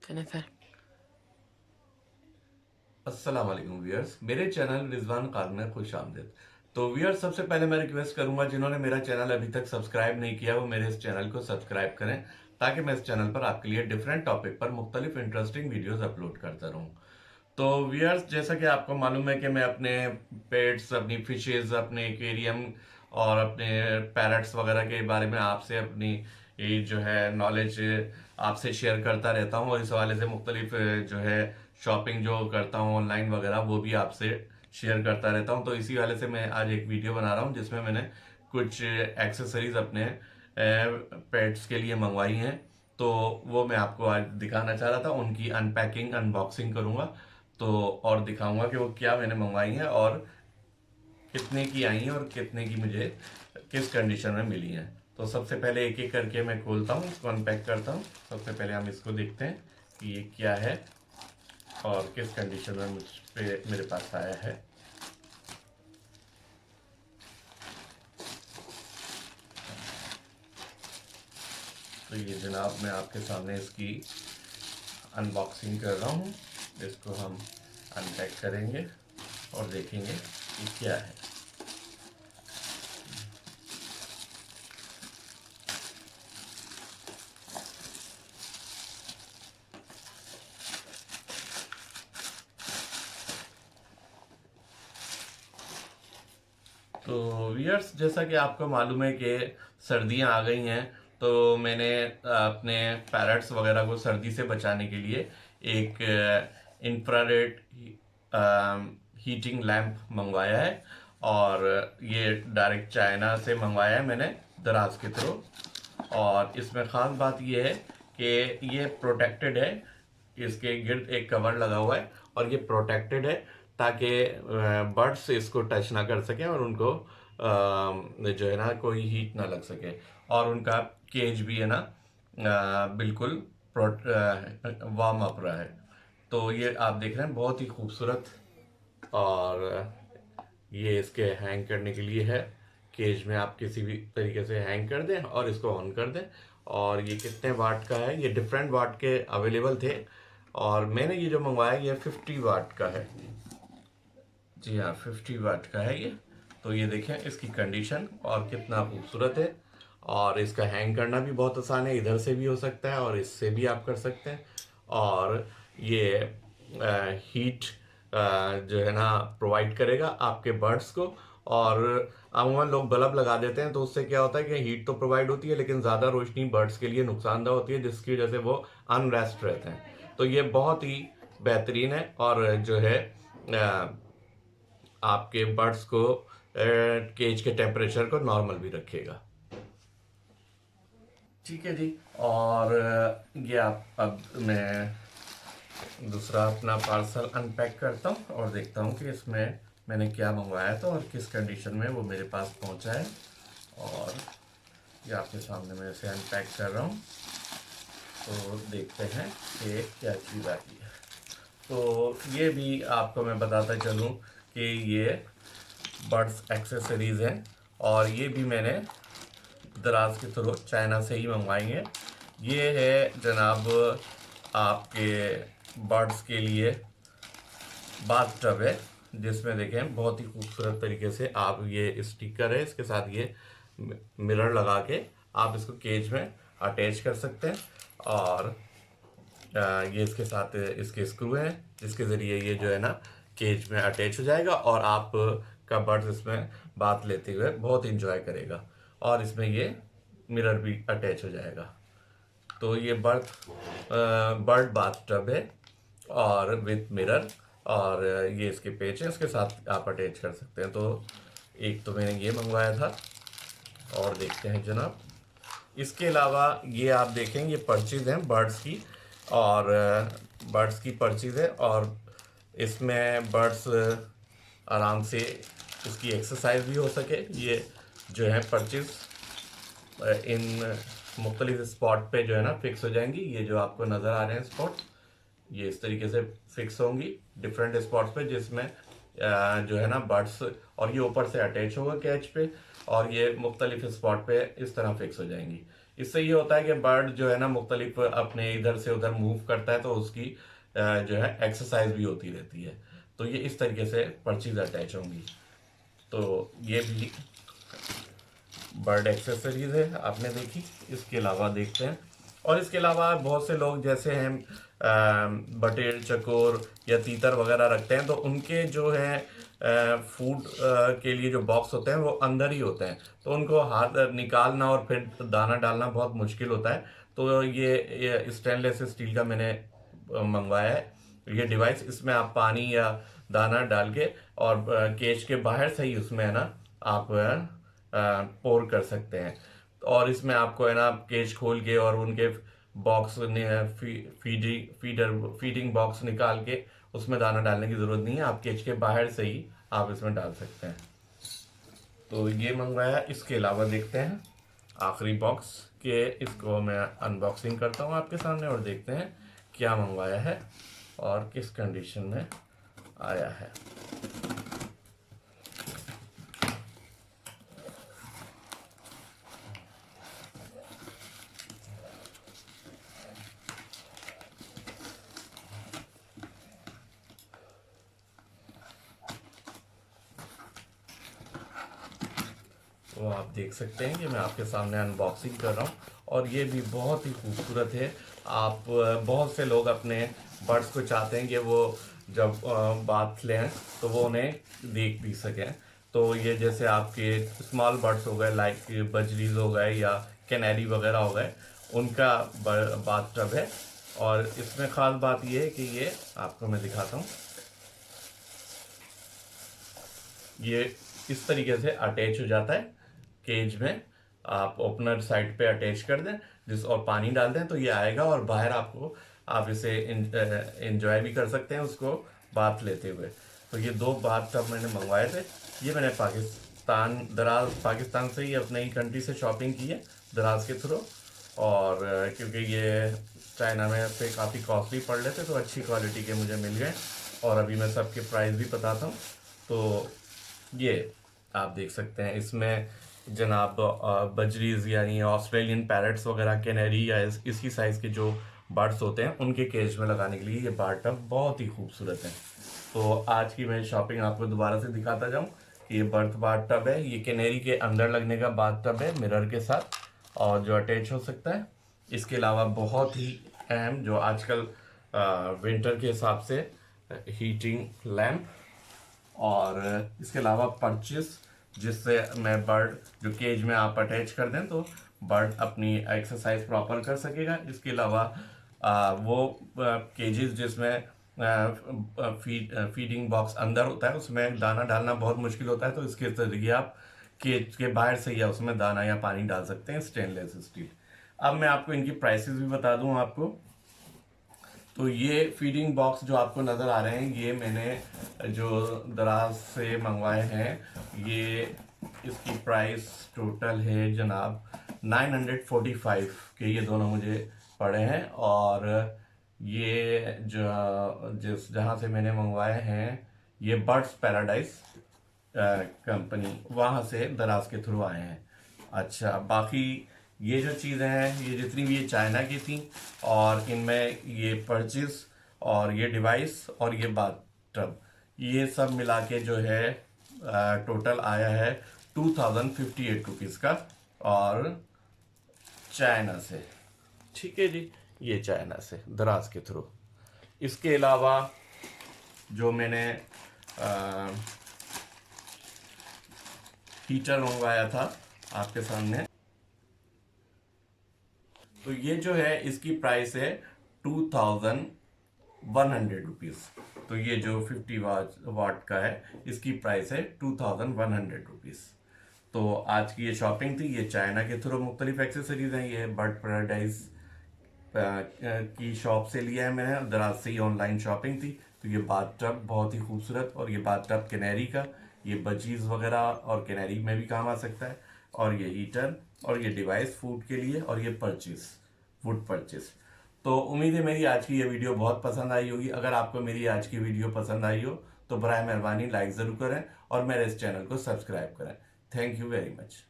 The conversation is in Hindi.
Jennifer. अस्सलाम वालेकुम व्यूअर्स, मेरे चैनल रिजवान खान में खुश आमदीद। तो व्यूअर्स, सबसे पहले मैं रिक्वेस्ट करूंगा जिन्होंने मेरा चैनल अभी तक सब्सक्राइब नहीं किया वो मेरे इस चैनल को सब्सक्राइब करें, ताकि मैं इस चैनल पर आपके लिए डिफरेंट टॉपिक पर मुख्तलिफ इंटरेस्टिंग वीडियोस अपलोड करता रहूं। तो व्यूअर्स, जैसा कि आपको मालूम है कि मैं अपने पेट्स, अपनी फिशेज, अपने एक्वेरियम और अपने पैरट्स वगैरह के बारे में आपसे अपनी ये जो है नॉलेज आपसे शेयर करता रहता हूँ, और इस हवाले से मुख्तलिफ जो है शॉपिंग जो करता हूँ ऑनलाइन वगैरह वो भी आपसे शेयर करता रहता हूँ। तो इसी वाले से मैं आज एक वीडियो बना रहा हूँ जिसमें मैंने कुछ एक्सेसरीज अपने पेट्स के लिए मंगवाई हैं। तो वो मैं आपको आज दिखाना चाह रहा था, उनकी अनपैकिंग अनबॉक्सिंग करूंगा तो और दिखाऊंगा कि वो क्या मैंने मंगवाई हैं और कितने की आई हैं और कितने की मुझे किस कंडीशन में मिली हैं। तो सबसे पहले एक एक करके मैं खोलता हूँ, इसको अनपैक करता हूँ। सबसे पहले हम इसको देखते हैं कि ये क्या है और किस कंडीशन में मुझ पे मेरे पास आया है। तो ये जनाब मैं आपके सामने इसकी अनबॉक्सिंग कर रहा हूँ। इसको हम अनपैक करेंगे और देखेंगे कि क्या है। तो वियर्स, जैसा कि आपको मालूम है कि सर्दियां आ गई हैं, तो मैंने अपने पैरट्स वगैरह को सर्दी से बचाने के लिए एक इंफ्रारेड हीटिंग लैंप मंगवाया है। और ये डायरेक्ट चाइना से मंगवाया है मैंने, दराज के थ्रू। और इसमें ख़ास बात यह है कि ये प्रोटेक्टेड है, इसके गिर्द एक कवर लगा हुआ है और ये प्रोटेक्टेड है ताकि बर्ड्स इसको टच ना कर सकें और उनको जो है ना कोई हीट ना लग सके। और उनका केज भी है ना बिल्कुल वार्म अप रहा है। तो ये आप देख रहे हैं बहुत ही खूबसूरत। और ये इसके हैंग करने के लिए है, केज में आप किसी भी तरीके से हैंग कर दें और इसको ऑन कर दें। और ये कितने वाट का है, ये डिफरेंट वाट के अवेलेबल थे और मैंने ये जो मंगवाया ये 50 वाट का है। जी हाँ, 50 वाट का है ये। तो ये देखें इसकी कंडीशन और कितना खूबसूरत है। और इसका हैंग करना भी बहुत आसान है, इधर से भी हो सकता है और इससे भी आप कर सकते हैं। और ये हीट जो है ना प्रोवाइड करेगा आपके बर्ड्स को। और अमूमन लोग बल्ब लगा देते हैं तो उससे क्या होता है कि हीट तो प्रोवाइड होती है लेकिन ज़्यादा रोशनी बर्ड्स के लिए नुकसानदायक होती है, जिसकी वजह से वो अनरेस्ट रहते हैं। तो ये बहुत ही बेहतरीन है और जो है आपके बर्ड्स को केज के टेम्परेचर को नॉर्मल भी रखेगा। ठीक है जी। और ये आप अब मैं दूसरा अपना पार्सल अनपैक करता हूँ और देखता हूँ कि इसमें मैंने क्या मंगवाया था और किस कंडीशन में वो मेरे पास पहुँचा है। और ये आपके सामने मैं इसे अनपैक कर रहा हूँ, तो देखते हैं कि क्या चीज़ आती है। तो ये भी आपको मैं बताता चलूँ कि ये बर्ड्स एक्सेसरीज़ हैं और ये भी मैंने दराज के थ्रू चाइना से ही मंगवाई हैं। ये है जनाब आपके बर्ड्स के लिए बाथ टब है, जिसमें देखें बहुत ही खूबसूरत तरीके से आप ये स्टिकर है इसके साथ ये मिरर लगा के आप इसको केज में अटैच कर सकते हैं। और ये इसके साथ इसके स्क्रू हैं जिसके ज़रिए ये जो है ना केज में अटैच हो जाएगा और आप का बर्ड इसमें बात लेते हुए बहुत इंजॉय करेगा। और इसमें ये मिरर भी अटैच हो जाएगा। तो ये बर्ड बाथ टब है और विथ मिरर। और ये इसके पेच हैं, इसके साथ आप अटैच कर सकते हैं। तो एक तो मैंने ये मंगवाया था और देखते हैं जनाब। इसके अलावा ये आप देखें ये परचेज हैं बर्ड्स की, और बर्ड्स की परचेज है और इसमें बर्ड्स आराम से इसकी एक्सरसाइज भी हो सके। ये जो है परचेज इन मुख्तलिफ स्पॉट पे जो है ना फिक्स हो जाएंगी। ये जो आपको नज़र आ रहे हैं स्पॉट, ये इस तरीके से फिक्स होंगी डिफरेंट स्पॉट्स पे, जिसमें जो है ना बर्ड्स, और ये ऊपर से अटैच होगा कैच पे और ये मुख्तलिफ स्पॉट पे इस तरह फिक्स हो जाएंगी। इससे ये होता है कि बर्ड जो है ना मुख्तलिफ अपने इधर से उधर मूव करता है, तो उसकी जो है एक्सरसाइज भी होती रहती है। तो ये इस तरीके से पर्चीज अटैच होंगी। तो ये भी बर्ड एक्सेसरीज है, आपने देखी। इसके अलावा देखते हैं, और इसके अलावा बहुत से लोग जैसे हैं बटेर चकोर या तीतर वगैरह रखते हैं, तो उनके जो है फूड के लिए जो बॉक्स होते हैं वो अंदर ही होते हैं, तो उनको हाथ निकालना और फिर दाना डालना बहुत मुश्किल होता है। तो ये स्टेनलेस स्टील का मैंने मंगवाया है ये डिवाइस। इसमें आप पानी या दाना डाल के और केज के बाहर से ही उसमें है ना आप पोर कर सकते हैं। और इसमें आपको है ना केज खोल के और उनके बॉक्स फीडिंग बॉक्स निकाल के उसमें दाना डालने की ज़रूरत नहीं है, आप केज के बाहर से ही आप इसमें डाल सकते हैं। तो ये मंगवाया। इसके अलावा देखते हैं आखिरी बॉक्स के, इसको मैं अनबॉक्सिंग करता हूँ आपके सामने और देखते हैं क्या मंगवाया है और किस कंडीशन में आया है। तो आप देख सकते हैं कि मैं आपके सामने अनबॉक्सिंग कर रहा हूँ, और ये भी बहुत ही खूबसूरत है। आप बहुत से लोग अपने बर्ड्स को चाहते हैं कि वो जब बात लें तो वो उन्हें देख भी सकें। तो ये जैसे आपके स्मॉल बर्ड्स हो गए, लाइक बजरीज हो गए या कैनरी वगैरह हो गए, उनका बाथ टब है। और इसमें ख़ास बात ये है कि ये आपको मैं दिखाता हूँ, ये इस तरीके से अटैच हो जाता है केज में। आप ओपनर साइड पे अटैच कर दें और पानी डाल दें तो ये आएगा, और बाहर आपको आप इसे इंजॉय भी कर सकते हैं उसको बाथ लेते हुए। तो ये 2 बाथ टब मैंने मंगवाए थे। ये मैंने पाकिस्तान से ही, अपने ही कंट्री से शॉपिंग की है, दराज के थ्रू। और क्योंकि ये चाइना में से काफ़ी कॉस्टली पड़ रहे थे, तो अच्छी क्वालिटी के मुझे मिल गए। और अभी मैं सबके प्राइस भी बताता हूँ। तो ये आप देख सकते हैं, इसमें जनाब बजरीज यानी ऑस्ट्रेलियन पैरट्स वगैरह, कैनरी या इसी साइज़ के जो बर्ड्स होते हैं उनके केज में लगाने के लिए ये बाथ टब बहुत ही खूबसूरत है। तो आज की मैं शॉपिंग आपको दोबारा से दिखाता जाऊं कि ये बाथ टब है, ये कैनरी के अंदर लगने का बाथ टब है मिरर के साथ, और जो अटैच हो सकता है। इसके अलावा बहुत ही अहम जो आजकल विंटर के हिसाब से हीटिंग लैम्प, और इसके अलावा परचेस, जिससे मैं बर्ड जो केज में आप अटैच कर दें तो बर्ड अपनी एक्सरसाइज प्रॉपर कर सकेगा। इसके अलावा वो केजेस जिसमें फीडिंग बॉक्स अंदर होता है उसमें दाना डालना बहुत मुश्किल होता है, तो इसके जरिए आप केज के बाहर से या उसमें दाना या पानी डाल सकते हैं, स्टेनलेस स्टील। अब मैं आपको इनकी प्राइसेस भी बता दूं आपको। तो ये फीडिंग बॉक्स जो आपको नज़र आ रहे हैं, ये मैंने जो दराज से मंगवाए हैं, ये इसकी प्राइस टोटल है जनाब 945 के, ये दोनों मुझे पड़े हैं। और ये जो जहाँ से मैंने मंगवाए हैं, ये बर्ड्स पैराडाइज कंपनी, वहाँ से दराज के थ्रू आए हैं। अच्छा, बाकी ये जो चीज़ें हैं, ये जितनी भी ये चाइना की थी, और इनमें ये परचेज और ये डिवाइस और ये बाथ टब, ये सब मिला के जो है टोटल आया है 2058 रुपीज़ का, और चाइना से। ठीक है जी, ये चाइना से दराज के थ्रू। इसके अलावा जो मैंने हीटर मंगवाया था आपके सामने, तो ये जो है इसकी प्राइस है 2100 रुपीज़। तो ये जो 50 वाट का है, इसकी प्राइस है 2100 रुपीज़। तो आज की ये शॉपिंग थी, ये चाइना के थ्रू मुख्तलिफ एक्सेसरीज हैं। ये बर्ड पैराडाइज की शॉप से लिया है मैंने, दराज से ही ऑनलाइन शॉपिंग थी। तो ये बाथ टब बहुत ही खूबसूरत, और ये बाथ टब कैनरी का, ये बजीज वगैरह और कैनरी में भी काम आ सकता है। और ये हीटर और ये डिवाइस फूड के लिए, और ये वुड परचेस। तो उम्मीद है मेरी आज की ये वीडियो बहुत पसंद आई होगी। अगर आपको मेरी आज की वीडियो पसंद आई हो तो बराए मेहरबानी लाइक ज़रूर करें और मेरे इस चैनल को सब्सक्राइब करें। Thank you very much.